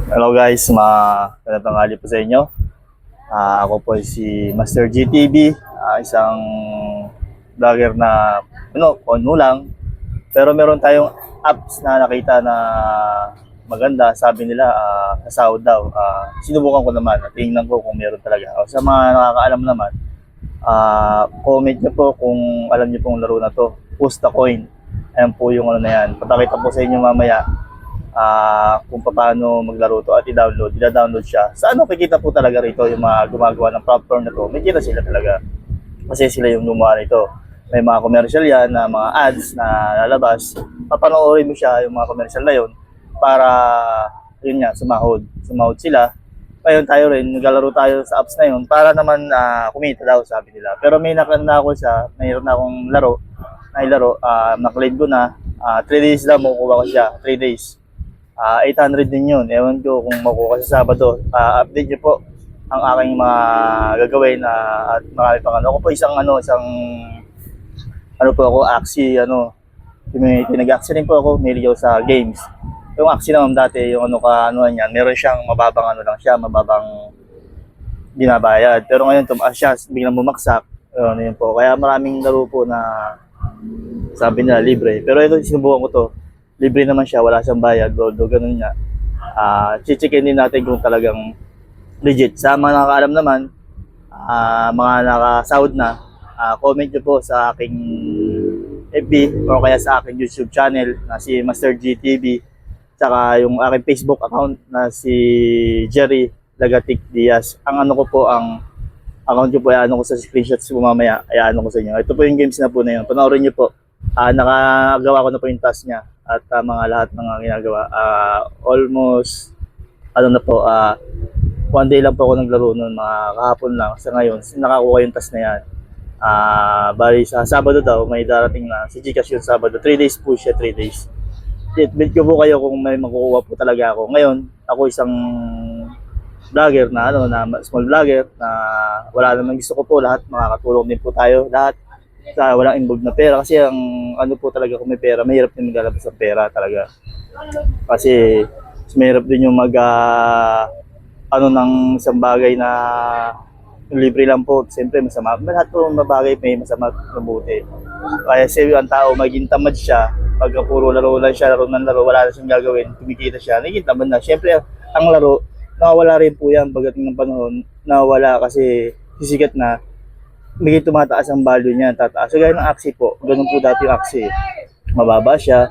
Hello guys, magandang tanghali po sa inyo. Ako po si Master GTV, isang vlogger na ano lang. Pero meron tayong apps na nakita na maganda. Sabi nila sa sahod daw. Sinubukan ko naman, tingnan ko kung meron talaga. Sa mga nakakaalam naman, comment nyo po kung alam nyo pong laro na to. Pusta Coin. Ayan po yung ano na yan. Papakita po sa inyo mamaya kung paano maglaro to at i-download siya. Sa ano kikita po talaga rito yung mga gumagawa ng platform na to, may kita sila talaga. Kasi sila yung gumawa nito. May mga commercial yan, na mga ads na lalabas. Papanoorin mo siya yung mga commercial na yun para yun nga, sumahod sila. Ngayon tayo rin, naglalaro tayo sa apps na yun para naman kumita daw, sabi nila. Pero may nakanda ako mayroon na akong nailaro, na-claim ko na 3 days lang makukuha ko siya, 3 days. 800 din yun. Ewan ko kung makuha sa Sabado. Update nyo po ang aking mga gagawin at marami pang ano. Ako po isang po ako, Axie, tinag-Axie rin po ako, niligaw sa games. Yung Axie naman dati, yung niyan, meron siyang mababang binabayad. Pero ngayon, tumaas siya, biglang bumaksak. Yun po. Kaya maraming laro po na sabi nila libre. Pero ito, sinubukan ko to. Libre naman siya, wala siyang bayad, although ganun nga. Chichikin din natin kung talagang legit. Sa mga nakakaalam naman, mga nakasahod na, comment nyo po sa aking FB o kaya sa aking YouTube channel na si Master GTV, tsaka yung aking Facebook account na si Jerry Lagatic Diaz. Ang account ko po, ko sa screenshots po mamaya, ko sa inyo. Ito po yung games na po na yun. Panoorin nyo po. Nakagawa ko na po yung task niya at mga lahat ng ginagawa. Almost na po, 1 day lang po ako naglaro noon, mga kahapon lang. Sa ngayon, nakakuha yung task na yan. Bali sa Sabado daw, may darating na si Gcash yung Sabado. 3 days po siya, 3 days. Bid ko po kayo kung may makukuha po talaga ako. Ngayon, ako isang vlogger na small vlogger na wala namang gusto ko po lahat, makakatulong din po tayo lahat sa walang involved na pera. Kasi ang po talaga, kung may pera, mahirap din maglalabas ng pera talaga. Kasi mahirap din yung ng isang bagay na libre lang po. Siyempre masama. Lahat po ng bagay may masama at mabuti. Kaya ang tao, maging tamad siya. Pagka puro laro lang siya, laro ng laro, wala na siyang gagawin, kumikita siya, naging tamad na. Siyempre, ang laro, nawawala rin po yan pagdating ng panahon. Nawawala kasi sisikat na, may tumataas ang value niya, tataas. So gaya ng Axie po, ganun po dati yung Axie. Mababa siya.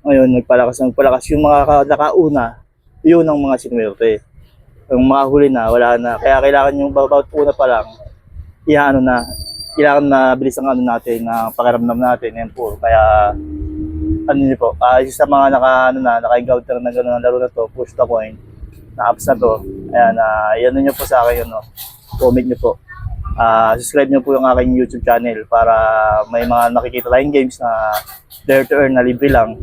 Ngayon, nagpalakas yung mga nakauna, yun ang mga sinuwerte. Yung mga huli na, wala na. Kaya kailangan yung bawat una pa lang, kailangan na bilis ang natin, na pakiramdam natin. Yan po. Kaya, niyo po, isa sa mga naka-encounter na gano'n ang laro na to, Pusta Coin, na apps na to. Ayan, yan nyo po sa akin, comment nyo po. Subscribe nyo po yung aking YouTube channel para may mga nakikita tayong games na dare to earn na libre lang.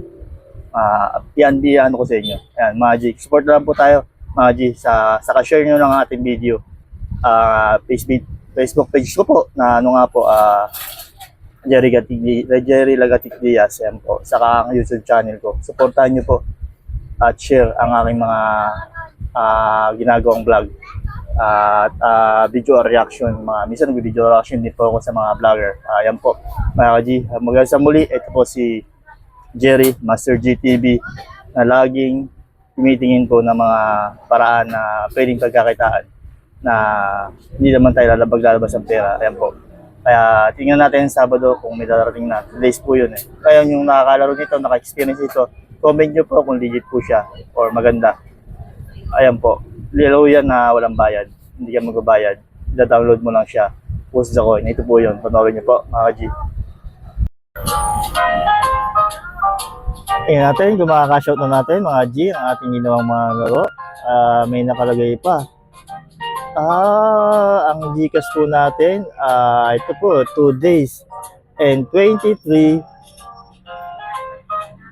Yan ko sa inyo. Ayan, Magic. Support lang po tayo, Magic. Saka share nyo ng ating video. Facebook page ko po na Jerry Lagatic Diaz. Yan po. Saka ang YouTube channel ko. Supportahan nyo po at share ang aking mga ginagawang vlog. Video reaction, minsan nag-video reaction din po ako sa mga vlogger. Yan po, mga G, magandang sa muli. Ito po si Jerry, Master GTV, na laging tumitingin po ng mga paraan na pwedeng pagkakitaan na hindi naman tayo lalabas ng pera. Ayan po. Kaya tingnan natin Sabado kung may darating na. Days po yun eh. Kaya yung nakakalaro dito, naka-experience ito, comment nyo po kung legit po siya or maganda. Ayan po. Lalo yan na walang bayad. Hindi ka magbabayad. I-download mo lang siya. Pusta Coin. Ito po yun. Panoorin niyo po, mga G. Tingnan natin kung makaka-shout na natin, mga G, ang ating ginawang mga laro. May nakalagay pa. Ang Gcash po natin, ito po, 2 days and 23.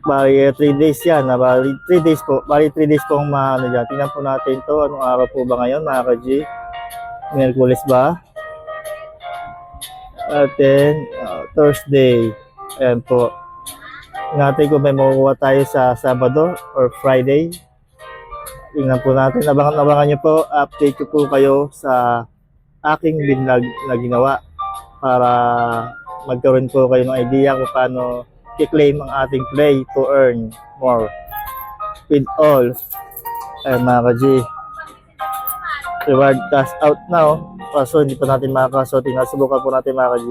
Bali 3 days yan, bali 3 days po. Bali 3 days po ang dyan. Tingnan po natin to. Anong araw po ba ngayon, mga ka-G? Miyerkules ba? At then, Thursday. Ayan po. Natin kung may makukuha tayo sa Sabado or Friday. tingnan po natin. Abangan nyo po. Update ko po kayo sa aking binlog na ginawa para magkaroon po kayo ng idea kung paano i-claim ang ating play to earn more with all. Ayun mga ka-G. Reward cash out now. Kaso hindi pa natin makakaso. Subukan po natin mga ka-G.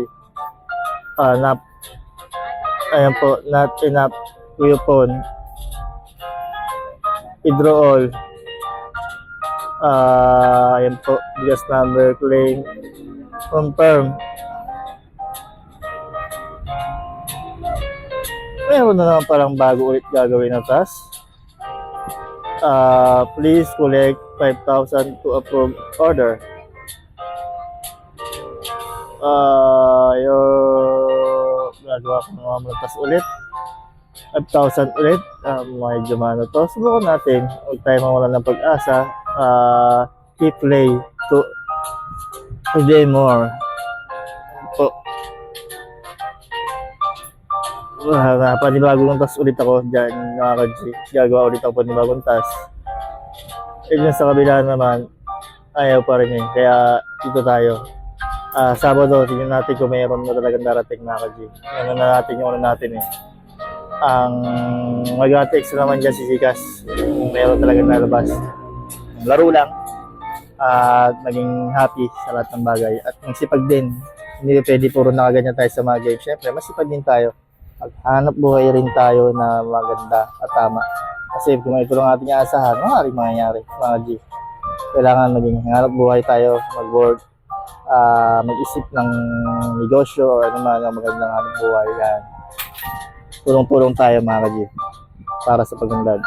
Ayan po, not enough coupon. Withdraw all. Ayan po, biggest number, claim, confirm. Meron na naman parang bago ulit gagawin na task. Please collect 5,000 to approve order. Yung gagawa ko ng mga task ulit. 5,000 ulit. Medyo mano to. Subukan natin. Huwag tayo mawala ng pag-asa. Keep play to today more. Po. Panibagong task ulit ako dyan mga ka-G. Gagawa ulit ako panibagong task. Yun sa kabila naman, ayaw pa rin kaya dito tayo. Sabado, tingnan natin kung mayroon na talagang darating mga ka-G. Ano na natin yung ano natin ang mag-text naman dyan si Sikas kung mayroon talagang nalabas. Laro lang at maging happy sa lahat ng bagay. At magsipag din. Hindi pwede puro nakaganyan tayo sa mga games. Siyempre, masipag din tayo. Maghanap buhay rin tayo na maganda at tama. Kasi kung ito lang ating aasahan, maaaring mangyayari mga G. Kailangan maging hanap buhay tayo, mag-work, mag-isip ng negosyo o ano man ang magandang hanap buhay. Yan. Pulong-pulong tayo mga ka-G para sa pagunlad.